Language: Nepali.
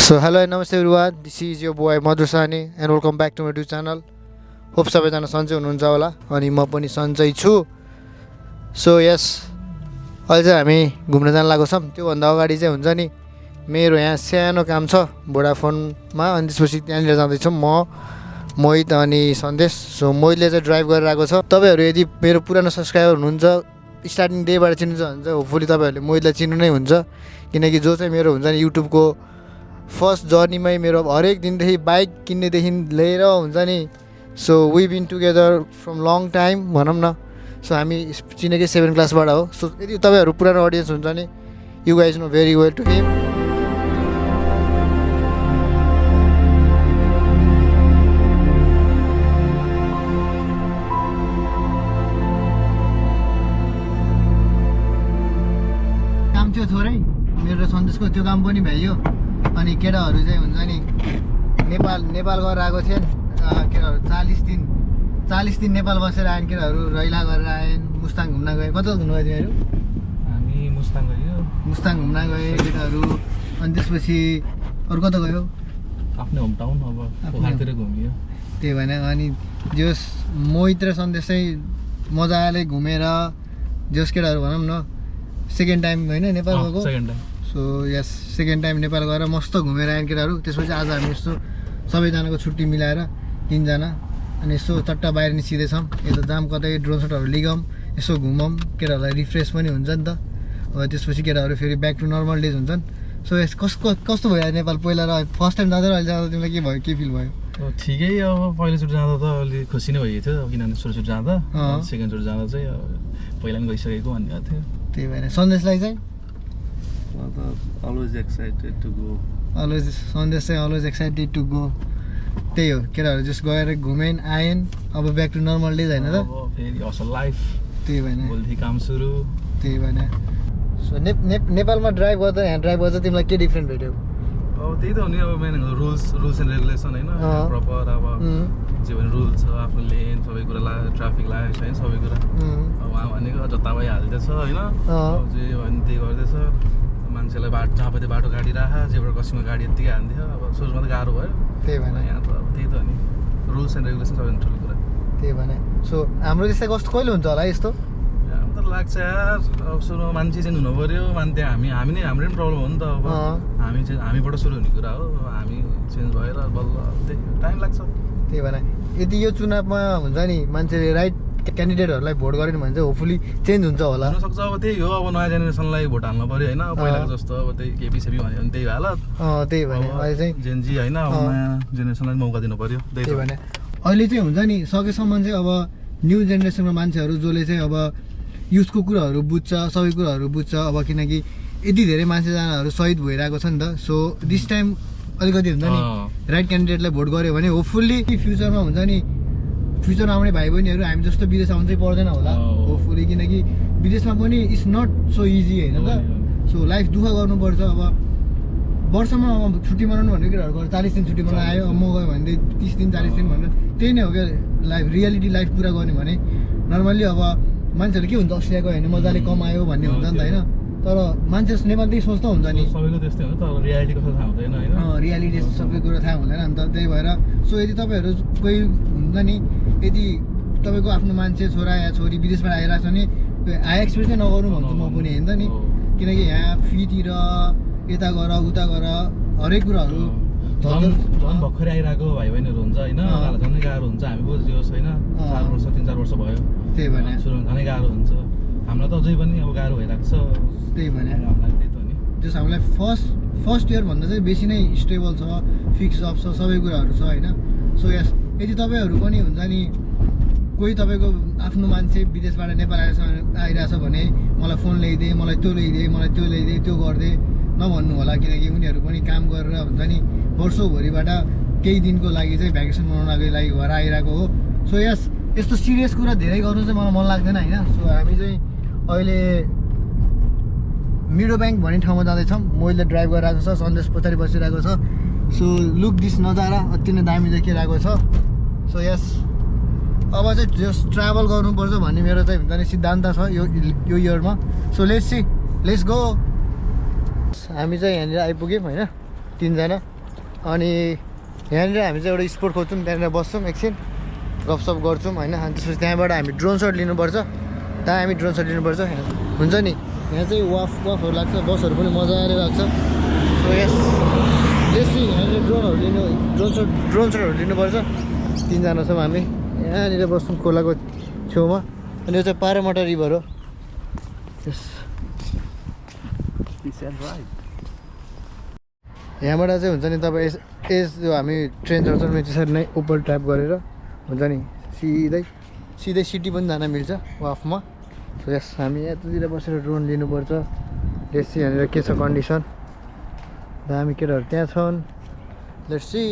So hello and namaste everyone. This is your boy Madhu Sani and welcome back to my YouTube channel. Hope सबैजना सन्चै हुनुहुन्छ होला अनि म पनि सन्चै छु. So yes, अहिले चाहिँ हामी घुम्न जान लागेको छौं. त्यो भन्दा अगाडि चाहिँ हुन्छ नि मेरो यहाँ सानो काम छ भोडाफोनमा अनि त्यसपछि त्यहाँनिर जाँदै छौं म मोहित अनि सन्देश. सो मोहितले चाहिँ ड्राइभ गरेर आएको छ. तपाईहरु यदि मेरो पुरानो सब्स्क्राइबर हुनुहुन्छ स्टार्टिङ डेबाट चिन्नुहुन्छ भने चाहिँ होपफुली तपाईहरुले मोहितलाई चिन्नु नै हुन्छ किनकि जो चाहिँ मेरो हुन्छ नि युट्युबको फर्स्ट जर्नीमै मेरो हरेक दिनदेखि बाइक किन्नेदेखि लिएर हुन्छ नि so we been together from long time भनौँ न. सो हामी चिनेकै 7 क्लासबाट हो. सो यदि तपाईहरु पुरानो अडियन्स हुन्छ नि you guys know very well to him. काम थियो थोरै मेरो सन्देशको त्यो काम पनि भइयो अनि केटाहरू चाहिँ हुन्छ नि नेपाल गएर आएको थिएन. केटाहरू 40 दिन नेपाल बसेर आएन. केटाहरू रैला गरेर आएन. मुस्ताङ घुम्न गए. कता घुम्नु गयो तिमीहरू? हामी मुस्ताङ घुम्न गए केटाहरू. अनि त्यसपछि अरू कता गयो? आफ्नै होम टाउन अब पोखरातिर घुमियो. त्यही भएन अनि जस मोहित र सन्देश चाहिँ मजाले घुमेर जस केटाहरू भनौँ न सेकेन्ड टाइम होइन नेपाल गएको. Second time. So yes second time Nepal गएर मस्त घुमेर आएन केटाहरू. त्यसपछि आज हामी यस्तो सबैजनाको छुट्टी मिलाएर 3 जना अनि यसो चट्टा बाहिर निस्किँदैछौँ. यता जाम कतै ड्रोन सटहरू लिगौँ यसो घुमौँ केटाहरूलाई रिफ्रेस पनि हुन्छ नि त. अब त्यसपछि केटाहरू फेरि ब्याक टु नर्मल डेज हुन्छन्. सो यस कस्तो भयो नेपाल पहिला र फर्स्ट टाइम जाँदा र अहिले जाँदा तिमीलाई के भयो के फिल भयो? ठिकै अब पहिलोचोटि जाँदा त अलि खुसी नै भएको थियो किनभने सुरुचोटि जाँदा. सेकेन्डचोटि जाँदा चाहिँ पहिला पनि गइसकेको भन्ने थियो. त्यही भएर सन्देशलाई चाहिँ अलवेज एक्साइटेड टु गो. सन्देश चाहिँ अलवेज एक्साइटेड टु गो. त्यही हो केटाहरू जस गएर घुमेन आएन अब ब्याक टु नर्मल डेज होइन त. फेरि असल लाइफ. त्यही भएन भोलिदेखि काम सुरु. त्यही भएन. सो नेपालमा ड्राइभ गर्दा यहाँ ड्राइभ गर्दा तिमीलाई के डिफ्रेन्ट भेट्यो? अब त्यही त हो नि अब मेन रुल्स एन्ड रेगुलेसन होइन प्रपर अब जे पनि रुल छ आफ्नो लेन सबै कुरा ट्राफिक लागेको छ होइन सबै कुरा. अब उहाँ भनेको जता भइ हाल्दैछ होइन जे भने त्यही गर्दैछ. मान्छेलाई जहाँपट्टि बाटो काटिराख जेबाट कसिङमा गाडी यत्तिकै हान्थ्यो. अब सुरुमा त गाह्रो भयो. त्यही भएन यहाँ त अब त्यही त हो नि रुल्स एन्ड रेगुलेसन सबैभन्दा ठुलो कुरा. त्यही भएन. सो हाम्रो त्यस्तै कस्तो कहिले हुन्छ होला यस्तो? यहाँ त लाग्छ यार अब सुरुमा मान्छे चेन्ज हुनु पऱ्यो. मान्छे हाम्रो नै प्रब्लम हो नि त. अब हामीबाट सुरु हुने कुरा हो. हामी चेन्ज भएर बल्ल त्यही टाइम लाग्छ. त्यही भएर यदि यो चुनावमा हुन्छ नि मान्छेले राइट क्यान्डिडेटहरूलाई भोट गरेन भने चाहिँ होपफुली चेन्ज हुन्छ होला. हुनसक्छ अब त्यही हो अब नयाँ जेनेरेसनलाई भोट हाल्नु पऱ्यो होइन. पहिलाको जस्तो अब त्यही केपी भन्यो भने त्यही हालत. त्यही भने अहिले चाहिँ जेनजी होइन अब नयाँ जेनेरेसनलाई मौका दिनु पऱ्यो. त्यही भने अहिले चाहिँ हुन्छ नि सकेसम्म चाहिँ अब न्यू जेनेरेसनको मान्छेहरू जसले चाहिँ अब युथको कुराहरू बुझ्छ सबै कुराहरू बुझ्छ. अब किनकि यति धेरै मान्छेजनाहरू सहिद भइरहेको छ नि त. सो दिस टाइम अलिकति हुन्छ नि राइट क्यान्डिडेटलाई भोट गऱ्यो भने होपफुल्ली फ्युचरमा हुन्छ नि फ्युचरमा आउने भाइ बहिनीहरू हामी जस्तो विदेश आउनु चाहिँ पर्दैन होला होपफुली. किनकि विदेशमा पनि इट्स नट सो इजी होइन त. सो लाइफ दुःख गर्नुपर्छ. अब वर्षमा अब छुट्टी मनाउनु भनेको केटाहरूको 40 दिन छुट्टी मनायो. अब म गयो भने 30 दिन 40 दिन भनेर त्यही नै हो क्या लाइफ. रियालिटी लाइफ पुरा गर्ने भने नर्मल्ली अब मान्छेहरू के हुन्छ अस्ट्रेलिया गयो भने मजाले कमायो भन्ने हुन्छ नि त होइन. तर मान्छे नेपालदेखि सोच्दा हुन्छ नि सबैको त्यस्तै हो. तर रियालिटी कस्तो थाहा हुँदैन होइन. रियालिटी सबै कुरा थाहा हुँदैन नि त. त्यही भएर सो यदि तपाईँहरू कोही हुन्छ नि यदि तपाईँको आफ्नो मान्छे छोरा या छोरी विदेशबाट आइरहेको छ भने हाई एक्सपेक्ट चाहिँ नगर्नु भन्छु म पनि होइन नि. किनकि यहाँ फीतिर यता गर उता गर हरेक कुराहरू झन् भर्खरै आइरहेको भाइ बहिनीहरू हुन्छ होइन. उनीहरूलाई झनै गाह्रो हुन्छ. हामी बुझ्योस् होइन 4 वर्ष 3-4 वर्ष भयो. त्यही भने सुरुमा झनै गाह्रो हुन्छ. हामीलाई त अझै पनि अब गाह्रो भइरहेको छ. त्यही भने त्यही त हो नि जस हामीलाई फर्स्ट इयर भन्दा चाहिँ बेसी नै स्टेबल छ फिक्स जब छ सबै कुराहरू छ होइन. सो यस यदि तपाईँहरू पनि हुन्छ नि कोही तपाईँको आफ्नो मान्छे विदेशबाट नेपाल आइरहेछ भने मलाई फोन ल्याइदिए मलाई त्यो ल्याइदिए मलाई त्यो ल्याइदिए त्यो गरिदिए नभन्नु होला. किनकि उनीहरू पनि काम गरेर हुन्छ नि वर्षौभरिबाट केही दिनको लागि चाहिँ भ्याकेसन मनाउनको लागि घर आइरहेको हो. सो यस यस्तो सिरियस कुरा धेरै गर्नु चाहिँ मलाई मन लाग्दैन होइन. सो हामी चाहिँ अहिले मिडो ब्याङ्क भन्ने ठाउँमा जाँदैछौँ. मैले ड्राइभ गरिरहेको छ सन्देश पछाडि बसिरहेको छ. सो लुक दिस नजारा अति नै दामी देखिरहेको छ. सो यस अब चाहिँ जस ट्राभल गर्नुपर्छ भन्ने मेरो चाहिँ हुन्छ नि सिद्धान्त छ यो इयरमा. So let's go. हामी चाहिँ यहाँनिर आइपुग्यौँ होइन 3 जना. अनि यहाँनिर हामी चाहिँ एउटा स्पोट खोज्छौँ, त्यहाँनिर बस्छौँ एकछिन गफसफ गर्छौँ होइन। अनि त्यसपछि त्यहाँबाट हामी ड्रोन सट लिनुपर्छ, दामी ड्रोन सट लिनुपर्छ हुन्छ नि। यहाँ चाहिँ वाफहरू लाग्छ, बसहरू पनि मजाले लाग्छ। सो यस बेसी यहाँनिर ड्रोन सटहरू लिनुपर्छ। 3 जना छौँ हामी, यहाँनिर बस्छौँ खोलाको छेउमा। अनि यो चाहिँ पारामाटा रिभर हो। यस यहाँबाट चाहिँ हुन्छ नि तपाईँ जो हामी ट्रेन चढ्छौँ त्यसरी नै उपर ट्याप गरेर हुन्छ नि सिधै सिटी पनि जान मिल्छ वाफमा। सो यस हामी यतातिर बसेर ड्रोन लिनुपर्छ। लेट्स सी यहाँनिर के छ कन्डिसन। दामी केटाहरू त्यहाँ छन्, लेट्स सी।